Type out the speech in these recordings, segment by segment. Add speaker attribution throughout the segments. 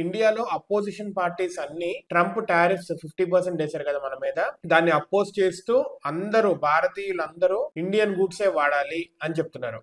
Speaker 1: ఇండియాలో opposition parties అన్ని Trump tariffs 50% వేశారు కదా మన మీద, దాన్ని అపోజ్ చేస్తూ అందరూ భారతీయులందరూ ఇండియన్ గూడ్సే వాడాలి అని చెప్తున్నారు.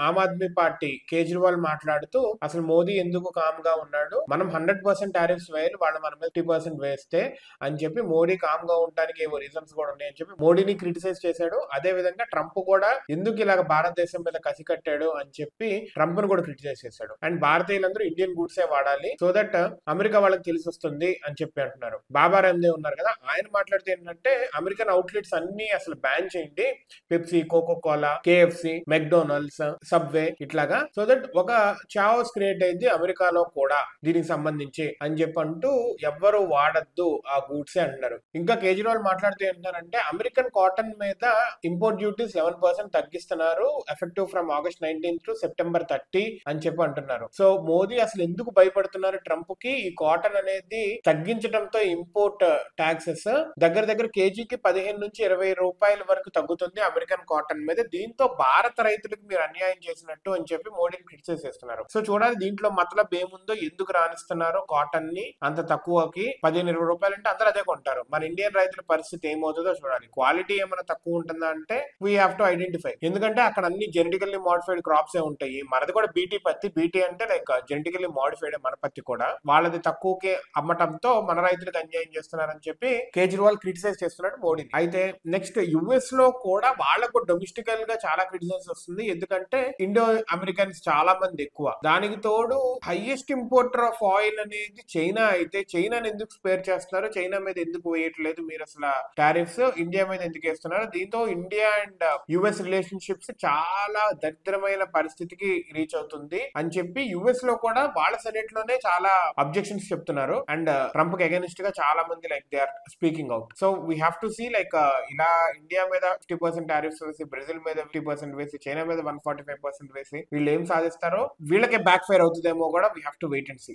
Speaker 1: ఆమ్ ఆద్మీ పార్టీ కేజ్రీవాల్ మాట్లాడుతూ అసలు మోదీ ఎందుకు కామ్ గా ఉన్నాడు, మనం 100% టారిఫ్స్ వేయాలి, వాళ్ళు మన మీద 50% వేస్తే అని చెప్పి మోడీ కామ్ గా ఉండడానికి ఏవో రీజన్స్ కూడా ఉన్నాయని చెప్పి మోడీని క్రిటిసైజ్ చేశాడు. అదే విధంగా ట్రంప్ కూడా ఎందుకు ఇలాగ భారతదేశం మీద కసి కట్టాడు అని చెప్పి ట్రంప్ ను కూడా క్రిటిసైజ్ చేశాడు. అండ్ భారతీయులందరూ ఇండియన్ గూడ్సే వాడాలి సో దట్ అమెరికా వాళ్ళకి తెలిసి వస్తుంది అని చెప్పి అంటున్నారు. బాబా రామ్దేవ్ ఉన్నారు కదా, ఆయన మాట్లాడితే ఏంటంటే అమెరికన్ అవుట్లెట్స్ అన్ని అసలు బ్యాన్ చేయండి, Pepsi, Coca Cola, KFC, McDonald's, Subway ఇట్లాగా, సో దట్ ఒక చావస్ క్రియేట్ అయింది అమెరికాలో కూడా దీనికి సంబంధించి అని చెప్పి అంటూ ఎవ్వరు వాడద్దు ఆ గూడ్సే అంటున్నారు. ఇంకా కేజ్రీవాల్ మాట్లాడుతూ ఏంటంటే అమెరికన్ కాటన్ మీద ఇంపోర్ట్ డ్యూటీస్ 11% తగ్గిస్తున్నారు effective from August 19 to September 30 అని చెప్పి అంటున్నారు. సో మోదీ అసలు ఎందుకు భయపడుతున్నారు ట్రంప్ కి, ఈ కాటన్ అనేది తగ్గించడంతో ఇంపోర్ట్ టాక్సెస్ దగ్గర దగ్గర కేజీకి 15 నుంచి 20 రూపాయల వరకు తగ్గుతుంది అమెరికన్ కాటన్ మీద, దీంతో భారత రైతులకు మీరు అన్యాయం చేసినట్టు అని చెప్పి మోడీని క్రిటిసైజ్ చేస్తున్నారు. సో చూడాలి దీంట్లో మతలబ్ ఏముందో, ఎందుకు రాణిస్తున్నారు కాటన్ ని అంత తక్కువకి, 15-20 రూపాయలు అంటే అందరూ అదే కొంటారు. మన ఇండియన్ రైతుల పరిస్థితి ఏమవుతుందో చూడాలి. క్వాలిటీ ఏమైనా తక్కువ ఉంటుందా అంటే వీ హ్యావ్ టు ఐడెంటిఫై, ఎందుకంటే అక్కడ అన్ని జెనెటికల్లీ మోడిఫైడ్ క్రాప్స్ ఏ ఉంటాయి. మనది కూడా బీటీ పత్తి, బీటీ అంటే లైక్ జెనెటికల్లీ మోడిఫైడ్ మన పత్తి కూడా, వాళ్ళది తక్కువకే అమ్మటంతో మన రైతులకు అన్యాయం చేస్తున్నారని చెప్పి కేజ్రీవాల్ క్రిటిసైజ్ చేస్తున్నాడు మోడీని. అయితే నెక్స్ట్ యుఎస్ లో కూడా వాళ్ళకు డొమెస్టికల్ గా చాలా క్రిటిసైజ్ వస్తుంది, ఎందుకంటే ఇండో అమెరికన్స్ చాలా మంది ఎక్కువ, దానికి తోడు హైయెస్ట్ ఇంపోర్టర్ ఆఫ్ ఆయిల్ అనేది చైనా. అయితే చైనాని ఎందుకు స్పేర్ చేస్తున్నారు, చైనా మీద ఎందుకు వేయట్లేదు మీరు అసలు టారిఫ్స్, ఇండియా మీద ఎందుకు వేస్తున్నారు, దీంతో ఇండియా అండ్ యుఎస్ రిలేషన్షిప్స్ చాలా దరిద్రమైన పరిస్థితికి రీచ్ అవుతుంది అని చెప్పి యుఎస్ లో కూడా వాళ్ళ సెనెట్ లోనే చాలా అబ్జెక్షన్స్ చెప్తున్నారు. అండ్ ట్రంప్ కి అగైనిస్ట్ గా చాలా మంది like they are speaking out. So we have to see like ఇలా ఇండియా మీద 50% టారిఫ్స్ వేసి, బ్రెజిల్ మీద 50% వేసి, చైనా మీద 145% వేసి వీళ్ళు ఏం సాధిస్తారో, వీళ్ళకే బ్యాక్ ఫైర్ అవుతుందేమో కూడా we have to wait and see.